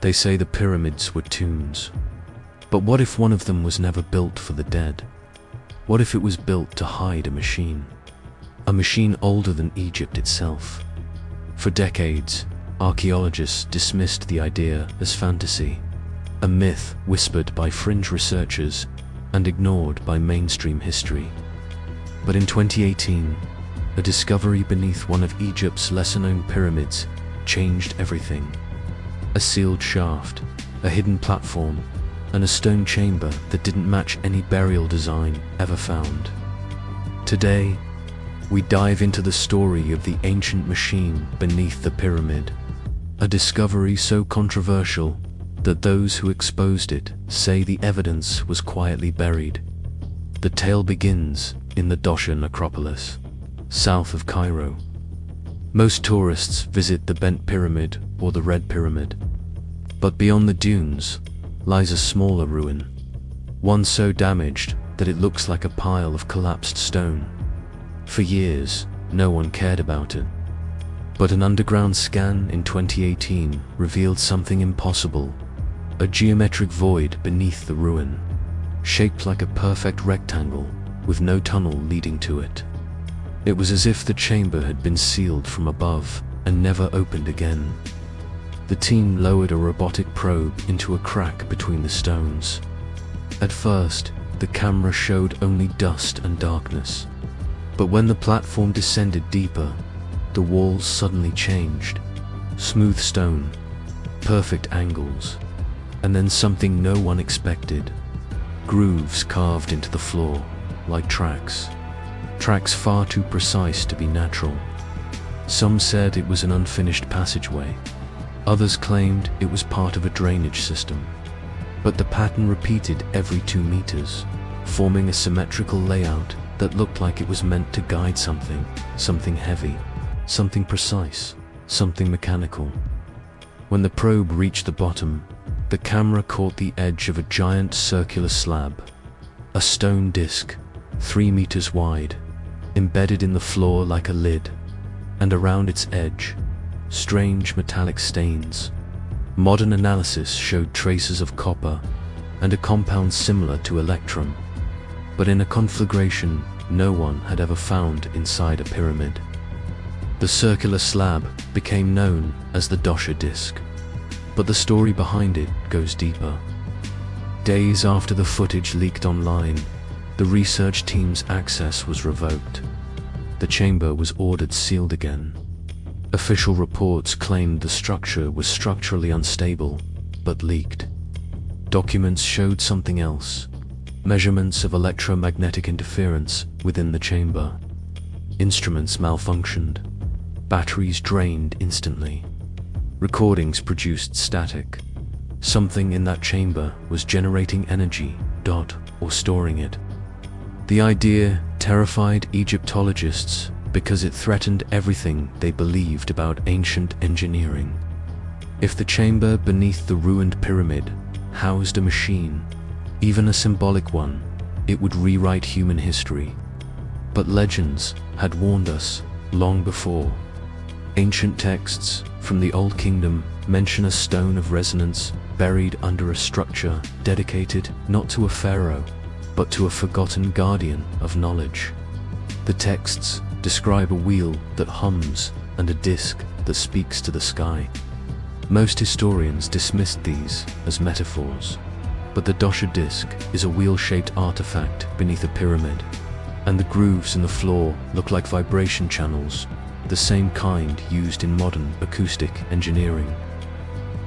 They say the pyramids were tombs. But what if one of them was never built for the dead? What if it was built to hide a machine? A machine older than Egypt itself. For decades, archaeologists dismissed the idea as fantasy, a myth whispered by fringe researchers and ignored by mainstream history. But in 2018, a discovery beneath one of Egypt's lesser-known pyramids changed everything. A sealed shaft, a hidden platform, and a stone chamber that didn't match any burial design ever found. Today, we dive into the story of the ancient machine beneath the pyramid, a discovery so controversial that those who exposed it say the evidence was quietly buried. The tale begins in the Dosha necropolis, south of Cairo. Most tourists visit the Bent Pyramid or the Red Pyramid, but beyond the dunes lies a smaller ruin, one so damaged that it looks like a pile of collapsed stone. For years, no one cared about it. But an underground scan in 2018 revealed something impossible, a geometric void beneath the ruin, shaped like a perfect rectangle with no tunnel leading to it. It was as if the chamber had been sealed from above and never opened again. The team lowered a robotic probe into a crack between the stones. At first, the camera showed only dust and darkness. But when the platform descended deeper, the walls suddenly changed. Smooth stone, perfect angles, and then something no one expected. Grooves carved into the floor, like tracks. Tracks far too precise to be natural. Some said it was an unfinished passageway. Others claimed it was part of a drainage system. But the pattern repeated every 2 meters, forming a symmetrical layout that looked like it was meant to guide something heavy, something precise, something mechanical. When the probe reached the bottom, the camera caught the edge of a giant circular slab, a stone disc, 3 meters wide, embedded in the floor like a lid, and around its edge, strange metallic stains. Modern analysis showed traces of copper and a compound similar to electrum, but in a conflagration no one had ever found inside a pyramid. The circular slab became known as the Dosha disc, but the story behind it goes deeper. Days after the footage leaked online, the research team's access was revoked. The chamber was ordered sealed again. Official reports claimed the structure was structurally unstable, but leaked. Documents showed something else: measurements of electromagnetic interference within the chamber. Instruments malfunctioned. Batteries drained instantly. Recordings produced static. Something in that chamber was generating energy, or storing it. The idea terrified Egyptologists because it threatened everything they believed about ancient engineering. If the chamber beneath the ruined pyramid housed a machine, even a symbolic one, it would rewrite human history. But legends had warned us long before. Ancient texts from the Old Kingdom mention a stone of resonance buried under a structure dedicated not to a pharaoh, but to a forgotten guardian of knowledge. The texts describe a wheel that hums and a disc that speaks to the sky. Most historians dismissed these as metaphors, but the Dosha disc is a wheel-shaped artifact beneath a pyramid, and the grooves in the floor look like vibration channels, the same kind used in modern acoustic engineering.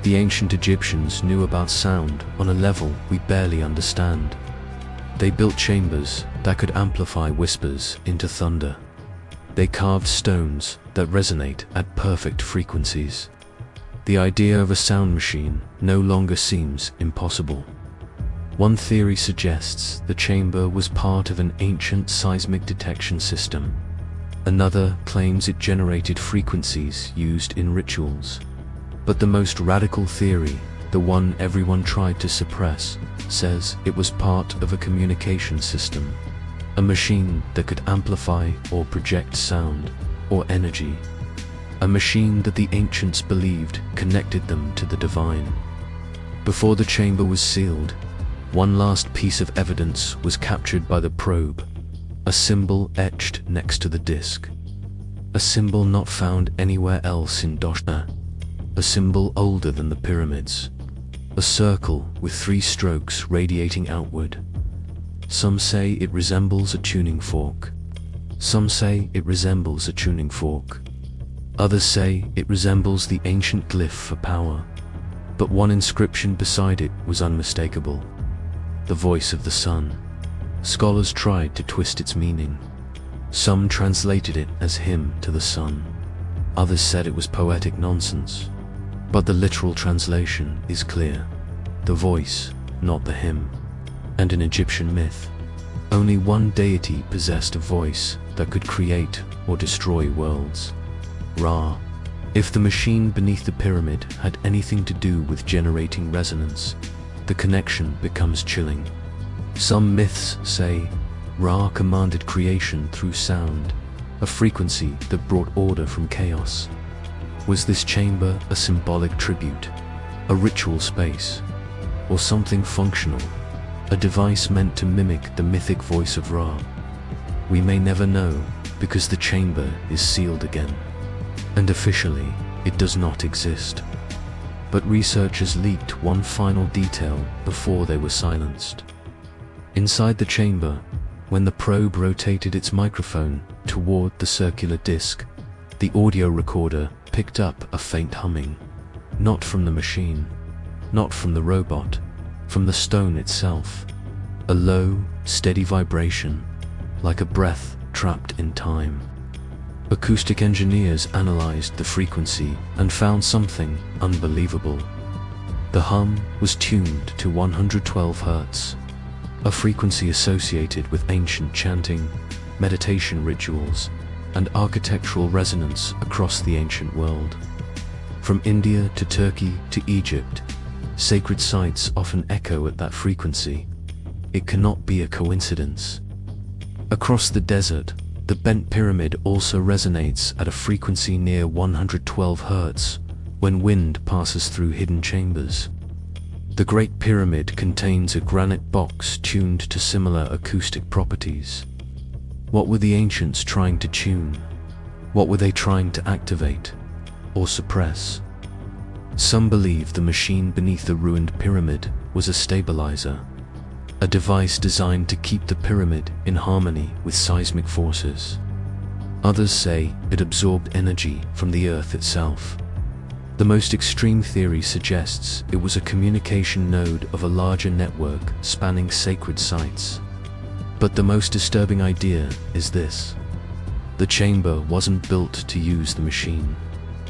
The ancient Egyptians knew about sound on a level we barely understand. They built chambers that could amplify whispers into thunder. They carved stones that resonate at perfect frequencies. The idea of a sound machine no longer seems impossible. One theory suggests the chamber was part of an ancient seismic detection system. Another claims it generated frequencies used in rituals. But the most radical theory, the one everyone tried to suppress, says it was part of a communication system. A machine that could amplify or project sound or energy. A machine that the ancients believed connected them to the divine. Before the chamber was sealed, one last piece of evidence was captured by the probe, a symbol etched next to the disc. A symbol not found anywhere else in Dosha, a symbol older than the pyramids, a circle with 3 strokes radiating outward. Some say it resembles a tuning fork. Some say it resembles a tuning fork. Others say it resembles the ancient glyph for power, but one inscription beside it was unmistakable. The voice of the sun. Scholars tried to twist its meaning. Some translated it as hymn to the sun. Others said it was poetic nonsense. But the literal translation is clear. The voice, not the hymn. And in Egyptian myth, only one deity possessed a voice that could create or destroy worlds. Ra. If the machine beneath the pyramid had anything to do with generating resonance, the connection becomes chilling. Some myths say Ra commanded creation through sound, a frequency that brought order from chaos. Was this chamber a symbolic tribute, a ritual space, or something functional, a device meant to mimic the mythic voice of Ra? We may never know, because the chamber is sealed again, and officially it does not exist. But researchers leaked one final detail before they were silenced. Inside the chamber, when the probe rotated its microphone toward the circular disc, the audio recorder picked up a faint humming, not from the machine, not from the robot, from the stone itself. A low, steady vibration, like a breath trapped in time. Acoustic engineers analyzed the frequency and found something unbelievable. The hum was tuned to 112 Hz, a frequency associated with ancient chanting, meditation rituals, and architectural resonance across the ancient world. From India to Turkey to Egypt, sacred sites often echo at that frequency. It cannot be a coincidence. Across the desert, the bent pyramid also resonates at a frequency near 112 Hz when wind passes through hidden chambers. The Great Pyramid contains a granite box tuned to similar acoustic properties. What were the ancients trying to tune? What were they trying to activate or suppress? Some believe the machine beneath the ruined pyramid was a stabilizer, a device designed to keep the pyramid in harmony with seismic forces. Others say it absorbed energy from the earth itself. The most extreme theory suggests it was a communication node of a larger network spanning sacred sites. But the most disturbing idea is this: the chamber wasn't built to use the machine.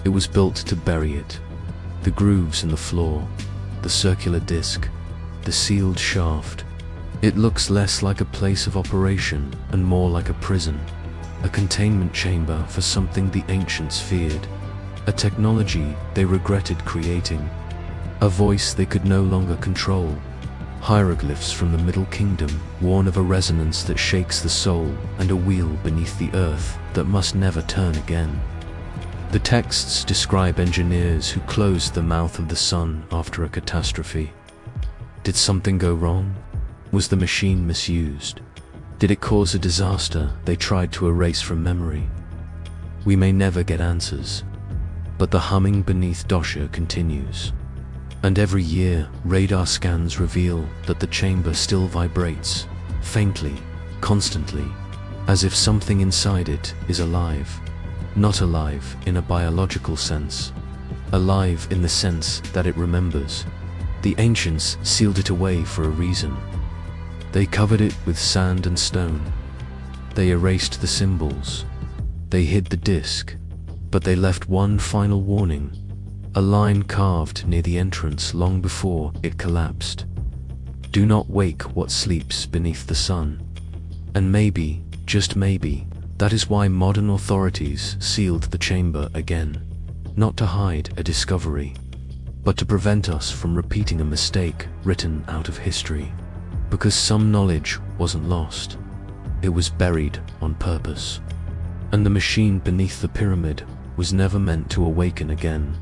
It was built to bury it. The grooves in the floor, the circular disc, the sealed shaft. It looks less like a place of operation and more like a prison, a containment chamber for something the ancients feared, a technology they regretted creating, a voice they could no longer control. Hieroglyphs from the Middle Kingdom warn of a resonance that shakes the soul and a wheel beneath the earth that must never turn again. The texts describe engineers who closed the mouth of the sun after a catastrophe. Did something go wrong? Was the machine misused? Did it cause a disaster they tried to erase from memory? We may never get answers, but the humming beneath Dosha continues. And every year, radar scans reveal that the chamber still vibrates, faintly, constantly, as if something inside it is alive. Not alive in a biological sense, alive in the sense that it remembers. The ancients sealed it away for a reason. They covered it with sand and stone. They erased the symbols. They hid the disc, but they left one final warning, a line carved near the entrance long before it collapsed. Do not wake what sleeps beneath the sun. And maybe, just maybe, that is why modern authorities sealed the chamber again, not to hide a discovery, but to prevent us from repeating a mistake written out of history. Because some knowledge wasn't lost, it was buried on purpose. And the machine beneath the pyramid was never meant to awaken again.